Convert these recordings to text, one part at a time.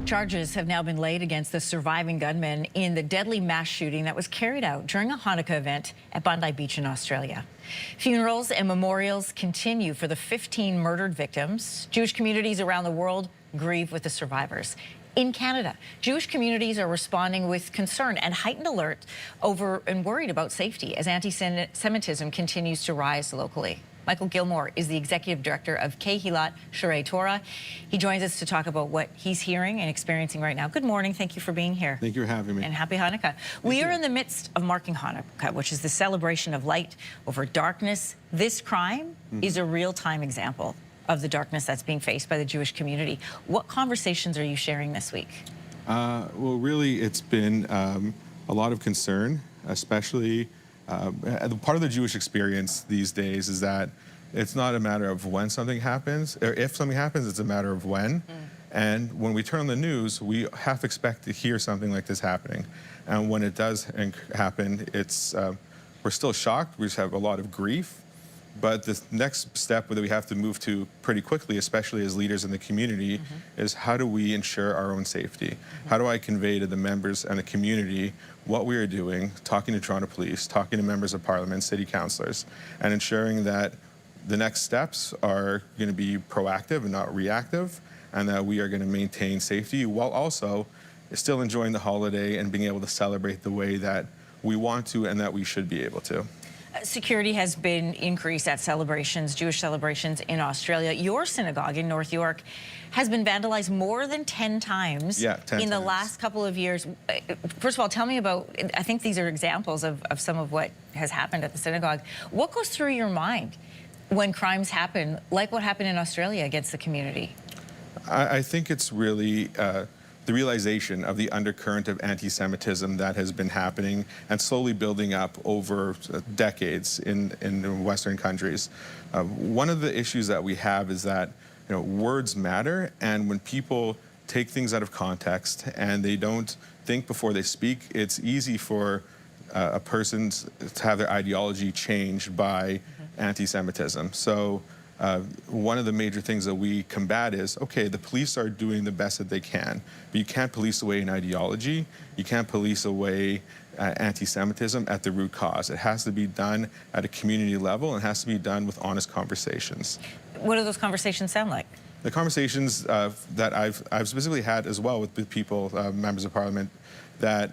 Charges have now been laid against the surviving gunman in the deadly mass shooting that was carried out during a Hanukkah event at Bondi Beach in Australia. Funerals and memorials continue for the 15 murdered victims. Jewish communities around the world grieve with the survivors. In Canada, Jewish communities are responding with concern and heightened alert over and worried about safety as anti-Semitism continues to rise locally. Michael Gilmore is the executive director of Kehilat Sharei Torah. He joins us to talk about what he's hearing and experiencing right now. Good morning. Thank you for being here. Thank you for having me. And happy Hanukkah. We are in the midst of marking Hanukkah, which is the celebration of light over darkness. This crime is a real-time example of the darkness that's being faced by the Jewish community. What conversations are you sharing this week? Well, really, it's been a lot of concern, especially part of the Jewish experience these days is that it's not a matter of when something happens, or if something happens, it's a matter of when. And when we turn on the news, we have to expect to hear something like this happening. And when it does happen, it's we're still shocked. We just have a lot of grief. But the next step that we have to move to pretty quickly, especially as leaders in the community, is how do we ensure our own safety? How do I convey to the members and the community what we are doing, talking to Toronto Police, talking to members of Parliament, city councillors, and ensuring that the next steps are going to be proactive and not reactive, and that we are going to maintain safety while also still enjoying the holiday and being able to celebrate the way that we want to and that we should be able to. Security has been increased at celebrations, Jewish celebrations in Australia. Your synagogue in North York has been vandalized more than 10 times in the last couple of years. First of all, tell me about, I think these are examples of some of what has happened at the synagogue. What goes through your mind when crimes happen, like what happened in Australia against the community? I think it's really the realization of the undercurrent of anti-Semitism that has been happening and slowly building up over decades in Western countries. One of the issues that we have is that words matter, and when people take things out of context and they don't think before they speak, it's easy for a person to have their ideology changed by anti-Semitism. So one of the major things that we combat is, okay, the police are doing the best that they can, but you can't police away an ideology. You can't police away anti-Semitism at the root cause. It has to be done at a community level, and it has to be done with honest conversations. What do those conversations sound like? The conversations that I've specifically had as well with people, members of Parliament, that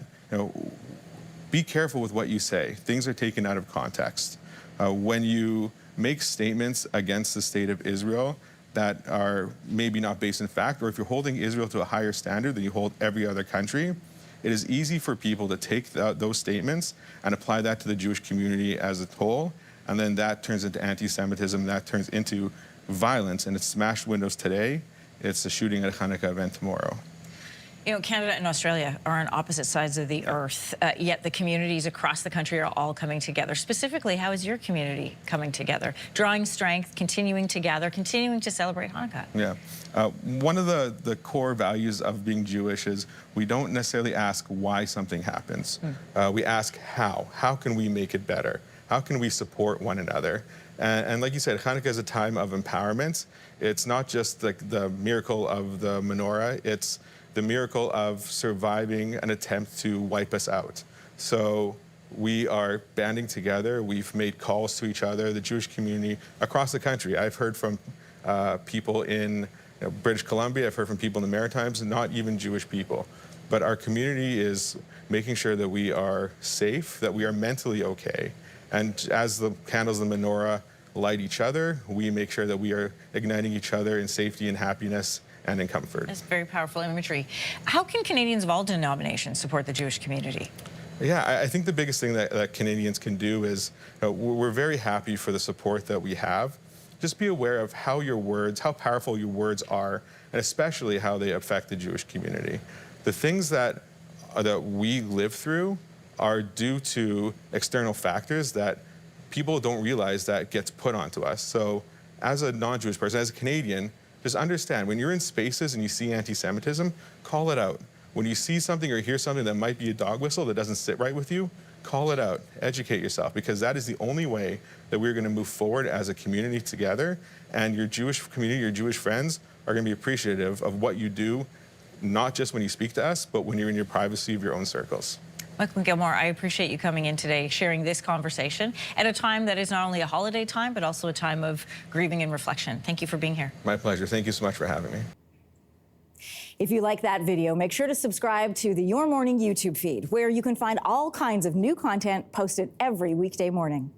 be careful with what you say. Things are taken out of context. When you make statements against the state of Israel that are maybe not based in fact, or if you're holding Israel to a higher standard than you hold every other country, it is easy for people to take those statements and apply that to the Jewish community as a whole, and then that turns into anti-Semitism, that turns into violence, and it's smashed windows today, it's a shooting at a Hanukkah event tomorrow. Canada and Australia are on opposite sides of the earth, yet the communities across the country are all coming together. Specifically, how is your community coming together? Drawing strength, continuing to gather, continuing to celebrate Hanukkah. Yeah. One of the core values of being Jewish is we don't necessarily ask why something happens. We ask how. How can we make it better? How can we support one another? And like you said, Hanukkah is a time of empowerment. It's not just the miracle of the menorah, it's the miracle of surviving an attempt to wipe us out. So we are banding together. We've made calls to each other, the Jewish community across the country. I've heard from people in British Columbia. I've heard from people in the Maritimes, not even Jewish people. But our community is making sure that we are safe, that we are mentally okay. And as the candles in the menorah light each other, we make sure that we are igniting each other in safety and happiness and in comfort. That's very powerful imagery. How can Canadians of all denominations support the Jewish community? Yeah, I think the biggest thing that Canadians can do is, we're very happy for the support that we have. Just be aware of how powerful your words are, and especially how they affect the Jewish community. The things that we live through are due to external factors that people don't realize that gets put onto us. So as a non-Jewish person, as a Canadian, just understand, when you're in spaces and you see anti-Semitism, call it out. When you see something or hear something that might be a dog whistle that doesn't sit right with you, call it out, educate yourself, because that is the only way that we're going to move forward as a community together, and your Jewish community, your Jewish friends are going to be appreciative of what you do not just when you speak to us, but when you're in your privacy of your own circles. Michael Gilmore, I appreciate you coming in today, sharing this conversation at a time that is not only a holiday time, but also a time of grieving and reflection. Thank you for being here. My pleasure. Thank you so much for having me. If you like that video, make sure to subscribe to the Your Morning YouTube feed, where you can find all kinds of new content posted every weekday morning.